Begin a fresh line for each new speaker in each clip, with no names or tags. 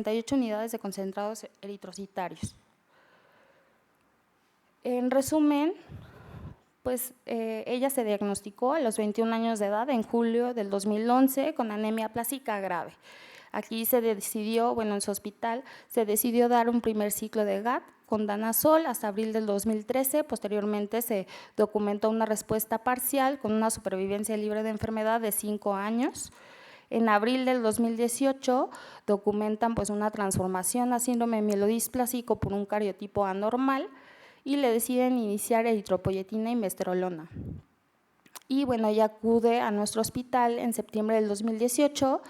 48 unidades de concentrados eritrocitarios. En resumen, pues ella se diagnosticó a los 21 años de edad en julio del 2011 con anemia plástica grave. Aquí se decidió, bueno, en su hospital, se decidió dar un primer ciclo de GAT con danazol hasta abril del 2013. Posteriormente se documentó una respuesta parcial con una supervivencia libre de enfermedad de 5 años. En abril del 2018 documentan pues una transformación a síndrome mielodisplásico por un cariotipo anormal y le deciden iniciar eritropoyetina y mestrolona. Y bueno, ella acude a nuestro hospital en septiembre del 2018,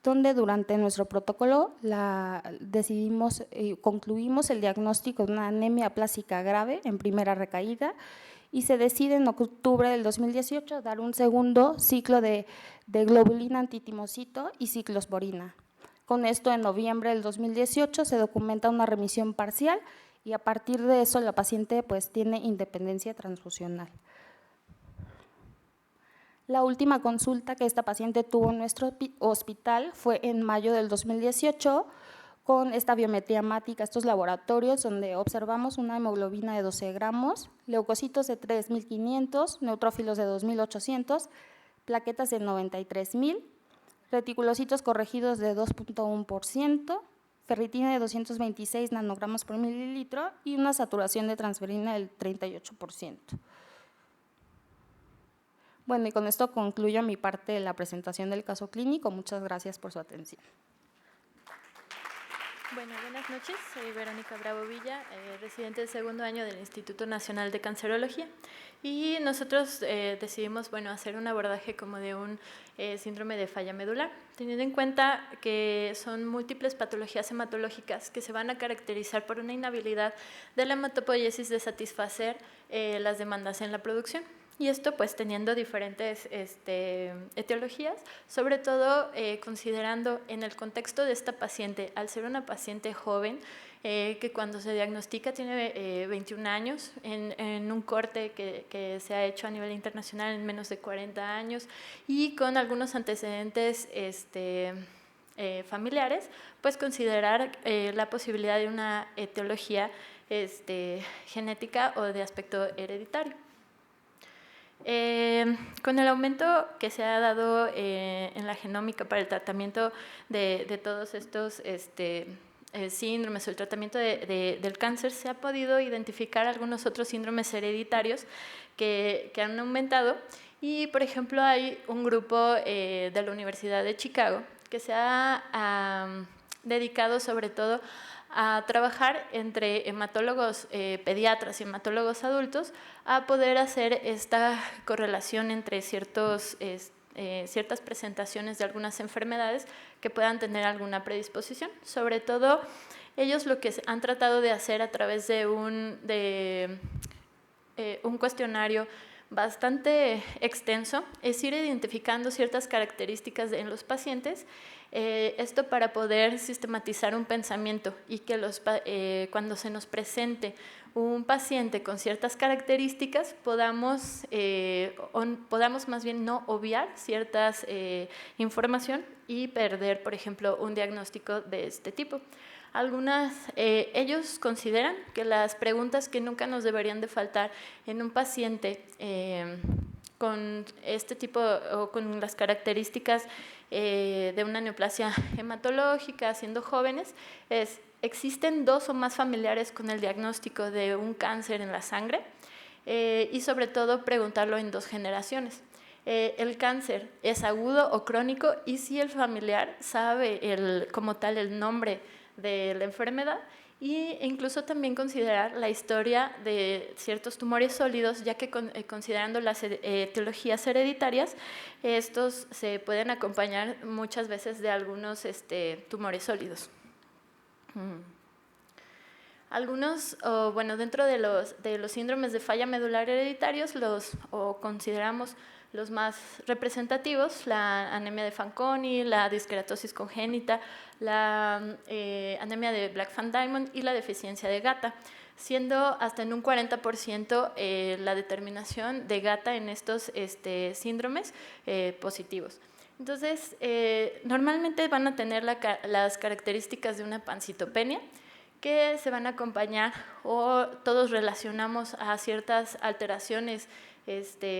donde durante nuestro protocolo concluimos el diagnóstico de una anemia plástica grave en primera recaída y se decide en octubre del 2018 dar un segundo ciclo de globulina antitimocito y ciclosporina. Con esto, en noviembre del 2018 se documenta una remisión parcial y a partir de eso la paciente pues tiene independencia transfusional. La última consulta que esta paciente tuvo en nuestro hospital fue en mayo del 2018 con esta biometría hemática, estos laboratorios donde observamos una hemoglobina de 12 gramos, leucocitos de 3.500, neutrófilos de 2.800, plaquetas de 93.000, reticulocitos corregidos de 2.1%, ferritina de 226 nanogramos por mililitro y una saturación de transferina del 38%. Bueno, y con esto concluyo mi parte de la presentación del caso clínico. Muchas gracias por su atención.
Bueno, buenas noches. Soy Verónica Bravo Villa, residente del segundo año del Instituto Nacional de Cancerología. Y nosotros decidimos hacer un abordaje como de un síndrome de falla medular, teniendo en cuenta que son múltiples patologías hematológicas que se van a caracterizar por una inhabilidad de la hematopoiesis de satisfacer las demandas en la producción. Y esto pues teniendo diferentes etiologías, sobre todo considerando en el contexto de esta paciente, al ser una paciente joven, que cuando se diagnostica tiene 21 años, en un corte que se ha hecho a nivel internacional en menos de 40 años y con algunos antecedentes familiares, pues considerar la posibilidad de una etiología genética o de aspecto hereditario. Con el aumento que se ha dado en la genómica para el tratamiento de todos estos síndromes o el tratamiento del cáncer, se ha podido identificar algunos otros síndromes hereditarios que han aumentado y, por ejemplo, hay un grupo de la Universidad de Chicago que se ha dedicado sobre todo a trabajar entre hematólogos pediatras y hematólogos adultos a poder hacer esta correlación entre ciertas presentaciones de algunas enfermedades que puedan tener alguna predisposición. Sobre todo, ellos lo que han tratado de hacer a través de un cuestionario bastante extenso es ir identificando ciertas características en los pacientes, esto para poder sistematizar un pensamiento y que cuando se nos presente un paciente con ciertas características podamos más bien no obviar ciertas información y perder, por ejemplo, un diagnóstico de este tipo. Ellos consideran que las preguntas que nunca nos deberían de faltar en un paciente con este tipo o con las características de una neoplasia hematológica siendo jóvenes es: ¿existen 2 o más familiares con el diagnóstico de un cáncer en la sangre? Y sobre todo preguntarlo en 2 generaciones. ¿El cáncer es agudo o crónico? Y si el familiar sabe como tal el nombre de la enfermedad, e incluso también considerar la historia de ciertos tumores sólidos, ya que considerando las etiologías hereditarias, estos se pueden acompañar muchas veces de algunos tumores sólidos. Algunos, dentro de los síndromes de falla medular hereditarios, consideramos los más representativos: la anemia de Fanconi, la disqueratosis congénita, la anemia de Black-Van-Diamond y la deficiencia de Gata, siendo hasta en un 40% la determinación de Gata en estos síndromes positivos. Entonces, normalmente van a tener las características de una pancitopenia, que se van a acompañar o todos relacionamos a ciertas alteraciones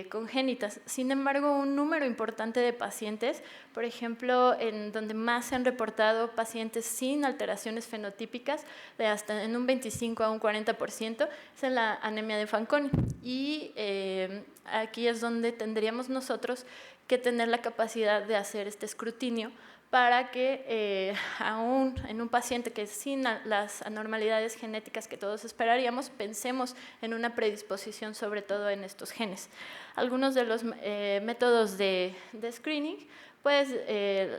congénitas. Sin embargo, un número importante de pacientes, por ejemplo, en donde más se han reportado pacientes sin alteraciones fenotípicas, de hasta en un 25 a un 40%, es en la anemia de Fanconi. Y aquí es donde tendríamos nosotros que tener la capacidad de hacer este escrutinio para que aún en un paciente que sin las anormalidades genéticas que todos esperaríamos, pensemos en una predisposición sobre todo en estos genes. Algunos de los métodos de screening, pues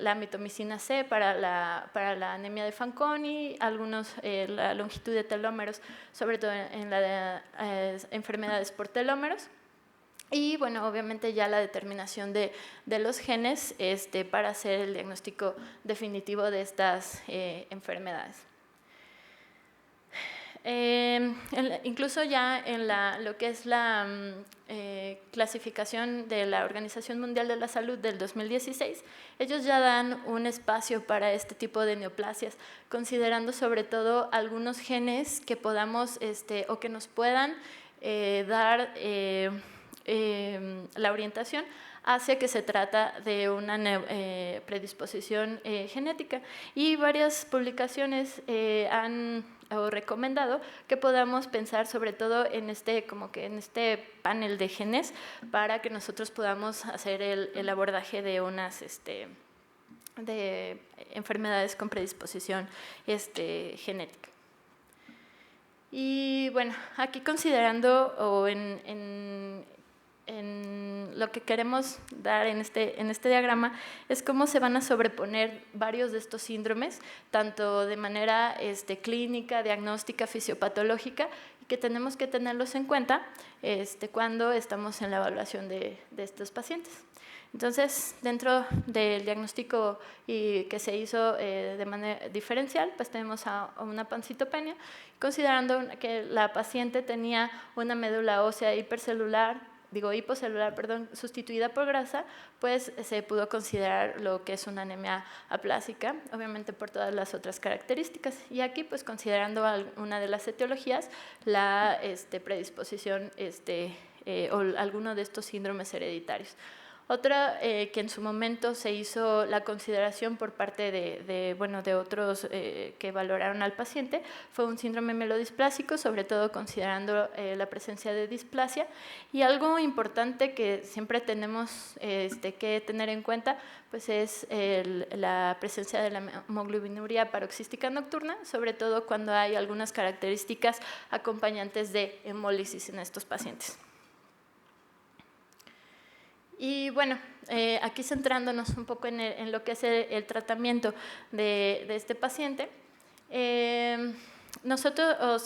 la mitomicina C para la anemia de Fanconi, algunos la longitud de telómeros, sobre todo en las enfermedades por telómeros. Y bueno, obviamente ya la determinación de los genes para hacer el diagnóstico definitivo de estas enfermedades. Incluso ya en lo que es la clasificación de la Organización Mundial de la Salud del 2016, ellos ya dan un espacio para este tipo de neoplasias, considerando sobre todo algunos genes que podamos o que nos puedan dar la orientación hacia que se trata de una predisposición genética. Y varias publicaciones han recomendado que podamos pensar sobre todo en este panel de genes para que nosotros podamos hacer el abordaje de unas de enfermedades con predisposición genética. Y bueno, aquí considerando o en lo que queremos dar en este diagrama es cómo se van a sobreponer varios de estos síndromes, tanto de manera clínica, diagnóstica, fisiopatológica, y que tenemos que tenerlos en cuenta cuando estamos en la evaluación de estos pacientes. Entonces, dentro del diagnóstico que se hizo de manera diferencial, pues tenemos a una pancitopenia, considerando que la paciente tenía una médula ósea hipocelular, sustituida por grasa, pues se pudo considerar lo que es una anemia aplásica, obviamente por todas las otras características. Y aquí, pues considerando una de las etiologías, la predisposición o alguno de estos síndromes hereditarios. Otra que en su momento se hizo la consideración por parte de otros que valoraron al paciente fue un síndrome mielodisplásico, sobre todo considerando la presencia de displasia. Y algo importante que siempre tenemos que tener en cuenta pues es la presencia de la hemoglobinuria paroxística nocturna, sobre todo cuando hay algunas características acompañantes de hemólisis en estos pacientes. Y bueno, aquí centrándonos un poco en lo que es el tratamiento de este paciente, se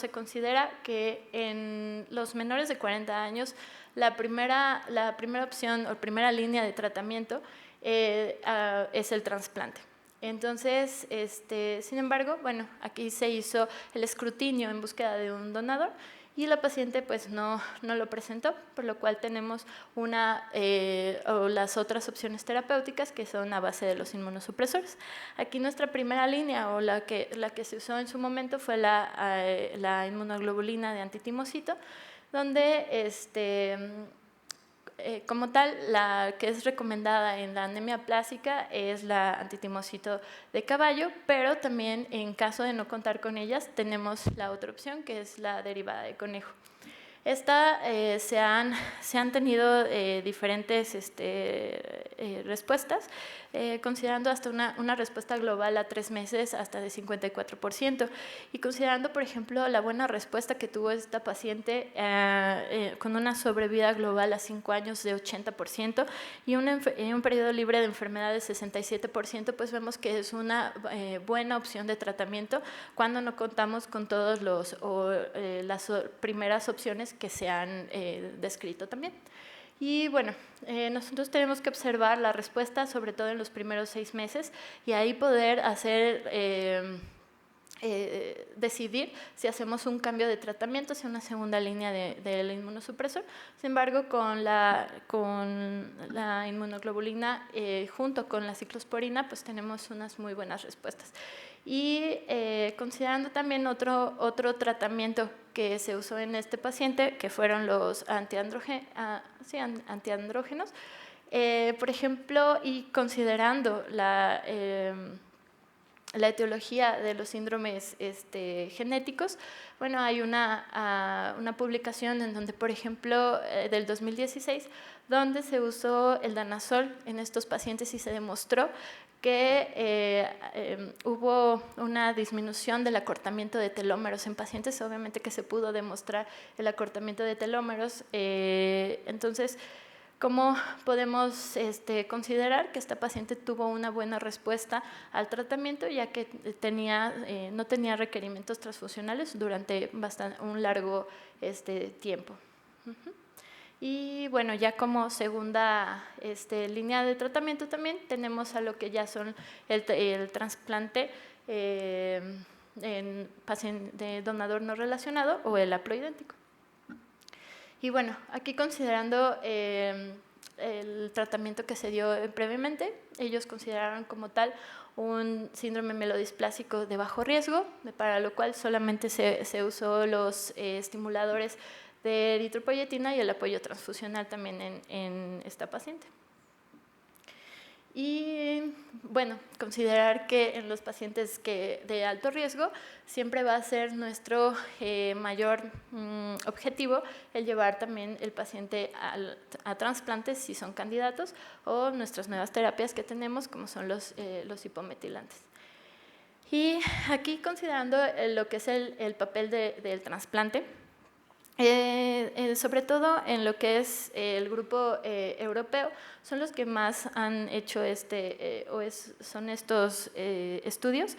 considera que en los menores de 40 años la primera opción o primera línea de tratamiento es el trasplante. Entonces, sin embargo, bueno, aquí se hizo el escrutinio en búsqueda de un donador y la paciente pues no lo presentó, por lo cual tenemos o las otras opciones terapéuticas que son a base de los inmunosupresores. Aquí nuestra primera línea o la que se usó en su momento fue la inmunoglobulina de antitimocito, donde como tal, la que es recomendada en la anemia aplásica es la antitimocito de caballo, pero también en caso de no contar con ellas tenemos la otra opción que es la derivada de conejo. Esta se han tenido diferentes respuestas, considerando hasta una respuesta global a 3 meses hasta de 54%, y considerando, por ejemplo, la buena respuesta que tuvo esta paciente con una sobrevida global a 5 años de 80% y un periodo libre de enfermedad de 67%, pues vemos que es una buena opción de tratamiento cuando no contamos con todos las primeras opciones que se han descrito también. Y bueno, nosotros tenemos que observar la respuesta, sobre todo en los primeros 6 meses, y ahí poder hacer decidir si hacemos un cambio de tratamiento hacia una segunda línea del inmunosupresor. Sin embargo, con la inmunoglobulina junto con la ciclosporina, pues tenemos unas muy buenas respuestas. Y considerando también otro tratamiento que se usó en este paciente, que fueron los antiandrógenos, por ejemplo, y considerando la etiología de los síndromes genéticos, bueno, hay una publicación en donde, por ejemplo, del 2016, donde se usó el danazol en estos pacientes y se demostró que hubo una disminución del acortamiento de telómeros en pacientes, obviamente que se pudo demostrar el acortamiento de telómeros. Entonces, ¿cómo podemos considerar que esta paciente tuvo una buena respuesta al tratamiento, ya que no tenía requerimientos transfusionales durante un largo tiempo? Y bueno, ya como segunda línea de tratamiento también tenemos a lo que ya son el trasplante en paciente de donador no relacionado o el haploidéntico. Y bueno, aquí considerando el tratamiento que se dio previamente, ellos consideraron como tal un síndrome melodisplásico de bajo riesgo, para lo cual solamente se usó los estimuladores de eritropoyetina y el apoyo transfusional también en esta paciente. Y bueno, considerar que en los pacientes de alto riesgo siempre va a ser nuestro mayor objetivo el llevar también el paciente a trasplantes si son candidatos, o nuestras nuevas terapias que tenemos como son los hipometilantes. Y aquí considerando lo que es el papel del trasplante, sobre todo en lo que es el grupo europeo, son los que más han hecho son estos estudios.